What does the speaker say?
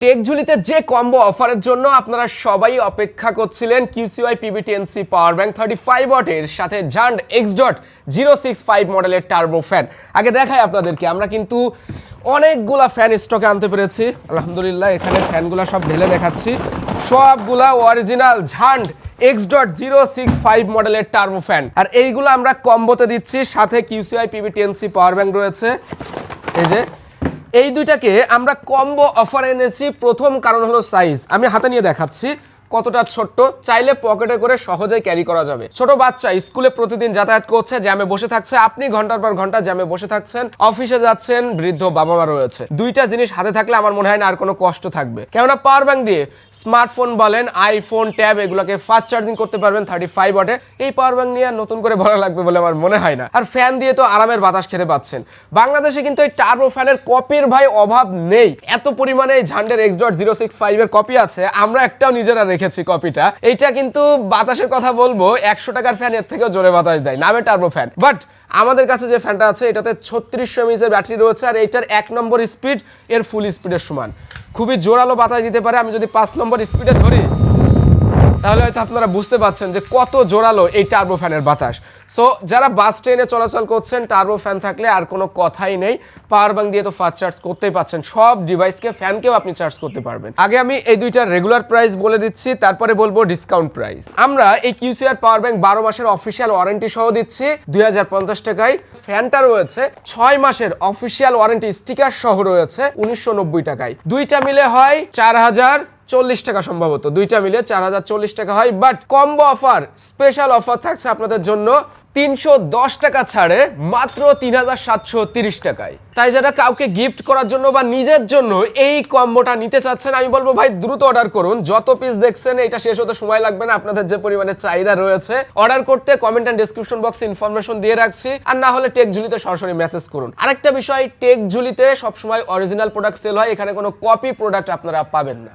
টেকঝুলিতে যে কম্বো অফারের জন্য আপনারা সবাই অপেক্ষা করছিলেন, কিউসিওয়াই পিবি10সি পাওয়ার ব্যাংক 35 ওয়াটের সাথে জান্ড X.065 মডেলের টার্বো ফ্যান। আগে দেখাই আপনাদেরকে, আমরা কিন্তু অনেকগুলা ফ্যান স্টকে আনতে পেরেছি আলহামদুলিল্লাহ। এখানে ফ্যানগুলা সব ঢেলে দেখাচ্ছি, সবগুলা অরিজিনাল জান্ড X.065 মডেলের টার্বো ফ্যান। আর এইগুলো আমরা কম্বোতে দিচ্ছি, সাথে কিউসিওয়াই পিবি10সি পাওয়ার ব্যাংক রয়েছে। এই যে এই দুইটাকে আমরা কম্বো অফার এনেছি। প্রথম কারণ হলো সাইজ। আমি হাতে নিয়ে দেখাচ্ছি কতটা ছোট্ট, চাইলে পকেটে করে সহজেই ক্যারি করা যাবে। ছোট বাচ্চা স্কুলে প্রতিদিন যাতায়াত করছে, জ্যামে বসে থাকছে, আপনি ঘন্টার পর ঘন্টা জ্যামে বসে থাকছেন, অফিসে যাচ্ছেন, বৃদ্ধ বাবা মা রয়েছে, দুইটা জিনিস হাতে থাকলে আমার মনে হয় না আর কোনো কষ্ট থাকবে। কেননা পাওয়ার ব্যাংক দিয়ে স্মার্টফোন বলেন, আইফোন, ট্যাব এগুলোকে ফাস্ট চার্জিং করতে পারবেন 35 ওয়াটে। এই পাওয়ার ব্যাংক নিয়ে নতুন করে বলা লাগবে বলে আমার মনে হয় না। আর ফ্যান দিয়ে তো আরামের বাতাস খেতে পাচ্ছেন। বাংলাদেশে কিন্তু এই টার্বো ফ্যানের কপির ভাই অভাব নেই। এত পরিমাণে এই ঝান্ডের X.065 এর কপি আছে, আমরা একটাও নিজেরা রেখেছি কপিটা। এইটা কিন্তু বাতাসের কথা বলবো, 100 টাকার ফ্যান এর থেকেও জোরে বাতাস দেয়, নামে টার্বো ফ্যান। বাট আমাদের কাছে যে ফ্যানটা আছে এটাতে 3600 mAh এর ব্যাটারি রয়েছে, আর এইটার 1 নম্বর স্পিড এর ফুল স্পিডের সমান। খুবই জোরালো বাতাস দিতে পারে। আমি যদি 5 নম্বর স্পিডে ধরি তাহলে হয়তো আপনারা বুঝতে পারছেন যে কত জোরালো এই টার্বো ফ্যানের বাতাস। সো যারা বাস ট্রেনে চলাচল করছেন, টার্বো ফ্যান থাকলে আর কোনো কথাই নেই। পাওয়ার ব্যাংক দিয়ে তো ফাস্ট চার্জ করতেই পাচ্ছেন, সব ডিভাইসকে, ফ্যানকেও আপনি চার্জ করতে পারবেন। আগে আমি এই দুইটার রেগুলার প্রাইস বলে দিচ্ছি, তারপরে বলবো ডিসকাউন্ট প্রাইস। আমরা এই কিউসিআর পাওয়ার ব্যাংক 12 মাসের অফিসিয়াল ওয়ারেন্টি সহ দিচ্ছি 2050 টাকায়। ফ্যানটা রয়েছে 6 মাসের অফিসিয়াল ওয়ারেন্টি স্টিকার সহ রয়েছে 1990 টাকায়। দুইটা মিলে হয় 4040 টাকা, সম্ভবত দুইটা মিলে 4040 টাকা হয়। But combo offer, special offer থাকছে আপনাদের জন্য 310 টাকা ছাড়ে মাত্র 3730 টাকায়। তাই যারা কাউকে গিফট করার জন্য বা নিজের জন্য এই কম্বোটা নিতে চাচ্ছেন, আমি বলবো ভাই দ্রুত অর্ডার করুন। যত পিস দেখছেন এটা শেষ হতে সময় লাগবে না। আপনাদের যে পরিমাণে চাহিদা রয়েছে, অর্ডার করতে কমেন্ট এন্ড ডেসক্রিপশন বক্সে ইনফরমেশন দিয়ে রাখছি, আর না হলে টেকঝুলিতে সরাসরি মেসেজ করুন। আরেকটা বিষয়, টেকঝুলিতে সবসময় অরিজিনাল প্রোডাক্ট সেল হয়, এখানে কোনো কপি প্রোডাক্ট আপনারা পাবেন না।